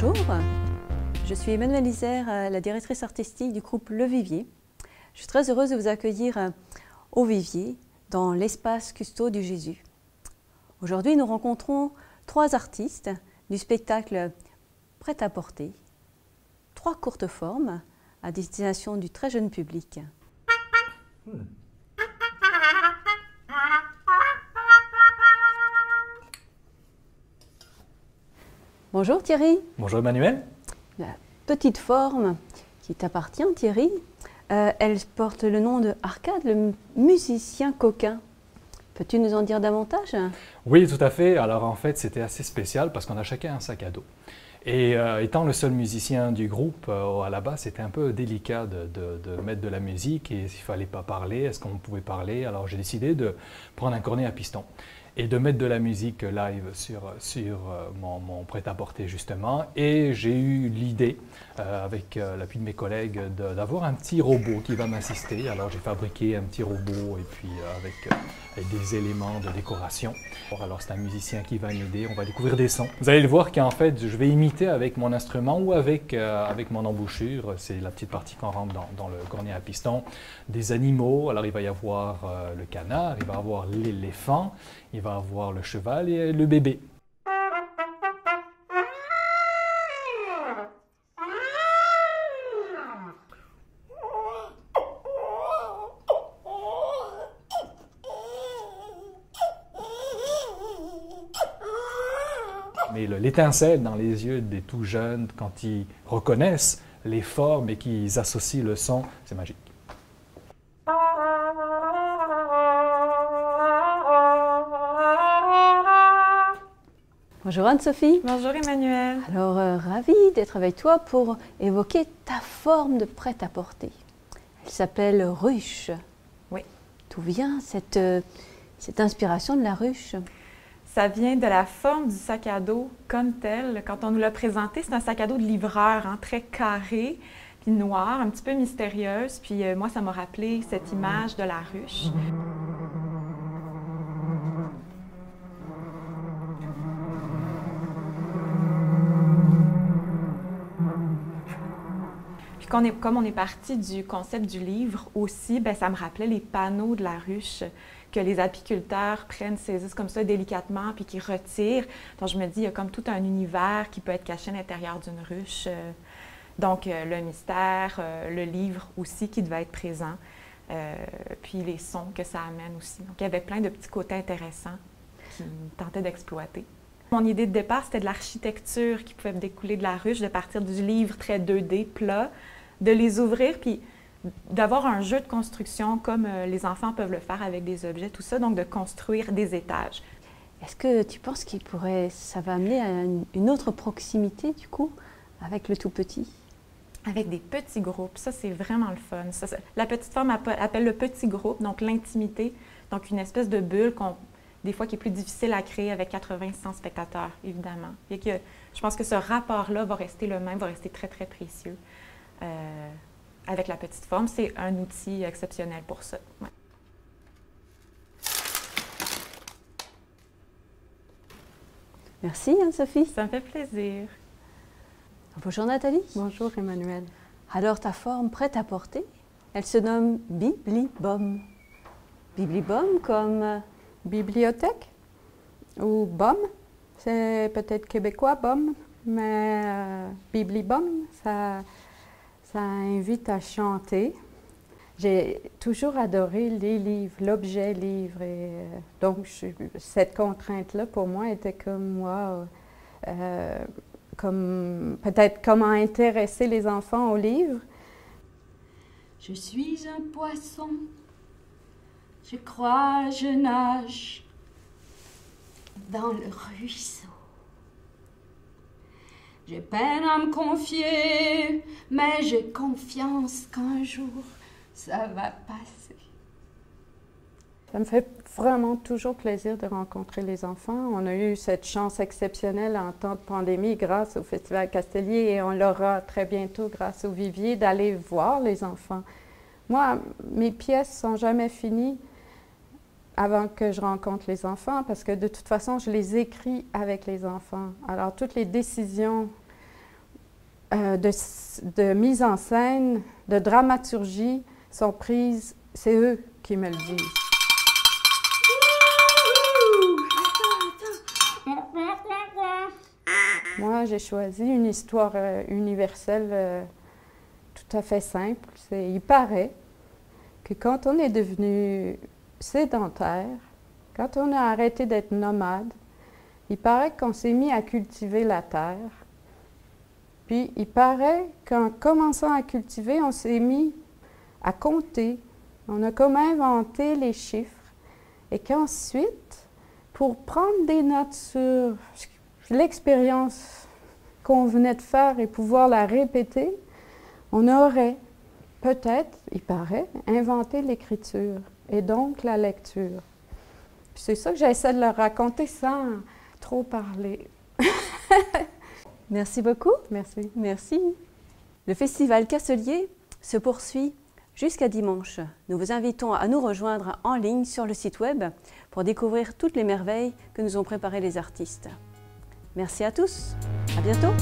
Bonjour, je suis Emmanuelle Isère, la directrice artistique du groupe Le Vivier. Je suis très heureuse de vous accueillir au Vivier, dans l'espace Custo du Jésus. Aujourd'hui, nous rencontrons 3 artistes du spectacle Prêt-à-porter, 3 courtes formes à destination du très jeune public. Bonjour Thierry. Bonjour Emmanuel. La petite forme qui t'appartient Thierry, elle porte le nom de Arcade, le musicien coquin. Peux-tu nous en dire davantage? Oui, tout à fait. Alors en fait, c'était assez spécial parce qu'on a chacun un sac à dos. Et étant le seul musicien du groupe, à la base, c'était un peu délicat de mettre de la musique et s'il ne fallait pas parler, est-ce qu'on pouvait parler? Alors j'ai décidé de prendre un cornet à piston et de mettre de la musique live sur mon prêt-à-porter justement. Et j'ai eu l'idée, avec l'appui de mes collègues, d'avoir un petit robot qui va m'assister. Alors j'ai fabriqué un petit robot et puis avec des éléments de décoration. Alors c'est un musicien qui va m'aider, on va découvrir des sons. Vous allez le voir qu'en fait je vais imiter avec mon instrument ou avec mon embouchure, c'est la petite partie qu'on rentre dans le cornet à piston, des animaux. Alors il va y avoir le canard, il va y avoir l'éléphant, il va avoir le cheval et le bébé. Mais l'étincelle dans les yeux des tout jeunes, quand ils reconnaissent les formes et qu'ils associent le son, c'est magique. Bonjour Anne-Sophie. Bonjour Emmanuel. Alors, ravie d'être avec toi pour évoquer ta forme de prêt-à-porter. Elle s'appelle ruche. Oui. D'où vient cette inspiration de la ruche? Ça vient de la forme du sac à dos comme tel. Quand on nous l'a présenté, c'est un sac à dos de livreur, hein, très carré, puis noir, un petit peu mystérieuse. Puis moi, ça m'a rappelé cette image de la ruche. Puis comme on est parti du concept du livre aussi, bien, ça me rappelait les panneaux de la ruche que les apiculteurs prennent, saisissent comme ça délicatement, puis qui retirent. Donc, je me dis, il y a comme tout un univers qui peut être caché à l'intérieur d'une ruche. Donc, le mystère, le livre aussi qui devait être présent, puis les sons que ça amène aussi. Donc, il y avait plein de petits côtés intéressants qui tentaient d'exploiter. Mon idée de départ, c'était de l'architecture qui pouvait découler de la ruche, de partir du livre très 2D, plat, de les ouvrir, puis d'avoir un jeu de construction comme les enfants peuvent le faire avec des objets, tout ça, donc de construire des étages. Est-ce que tu penses ça va amener à une autre proximité, du coup, avec le tout petit? Avec des petits groupes, ça c'est vraiment le fun. La petite forme appelle le petit groupe, donc l'intimité, donc une espèce de bulle des fois qui est plus difficile à créer avec 80-100 spectateurs, évidemment. Et que, je pense que ce rapport-là va rester le même, va rester très, très précieux. Avec la petite forme, c'est un outil exceptionnel pour ça. Ouais. Merci Anne-Sophie. Ça me fait plaisir. Bonjour Nathalie. Bonjour Emmanuel. Alors ta forme prêt-à-porter, elle se nomme Biblibom. Biblibom comme... Bibliothèque ou BOM, c'est peut-être québécois BOM, mais Biblibom, ça invite à chanter. J'ai toujours adoré les livres, l'objet livre, et donc cette contrainte-là pour moi était comme wow, comme peut-être comment intéresser les enfants aux livres. Je suis un poisson, je crois, je nage dans le ruisseau. J'ai peine à me confier, mais j'ai confiance qu'un jour, ça va passer. Ça me fait vraiment toujours plaisir de rencontrer les enfants. On a eu cette chance exceptionnelle en temps de pandémie grâce au Festival Castellier et on l'aura très bientôt grâce au Vivier d'aller voir les enfants. Moi, mes pièces ne sont jamais finies avant que je rencontre les enfants parce que de toute façon, je les écris avec les enfants. Alors, toutes les décisions de mise en scène, de dramaturgie sont prises, c'est eux qui me le disent. Moi, j'ai choisi une histoire universelle tout à fait simple. Il paraît que quand on est devenu sédentaire, quand on a arrêté d'être nomade, il paraît qu'on s'est mis à cultiver la terre. Puis il paraît qu'en commençant à cultiver, on s'est mis à compter. On a comme inventé les chiffres. Et qu'ensuite, pour prendre des notes sur l'expérience qu'on venait de faire et pouvoir la répéter, on aurait peut-être, il paraît, inventé l'écriture et donc la lecture. C'est ça que j'essaie de leur raconter sans trop parler. Merci beaucoup. Merci. Merci. Le festival Casselier se poursuit jusqu'à dimanche. Nous vous invitons à nous rejoindre en ligne sur le site web pour découvrir toutes les merveilles que nous ont préparées les artistes. Merci à tous. À bientôt.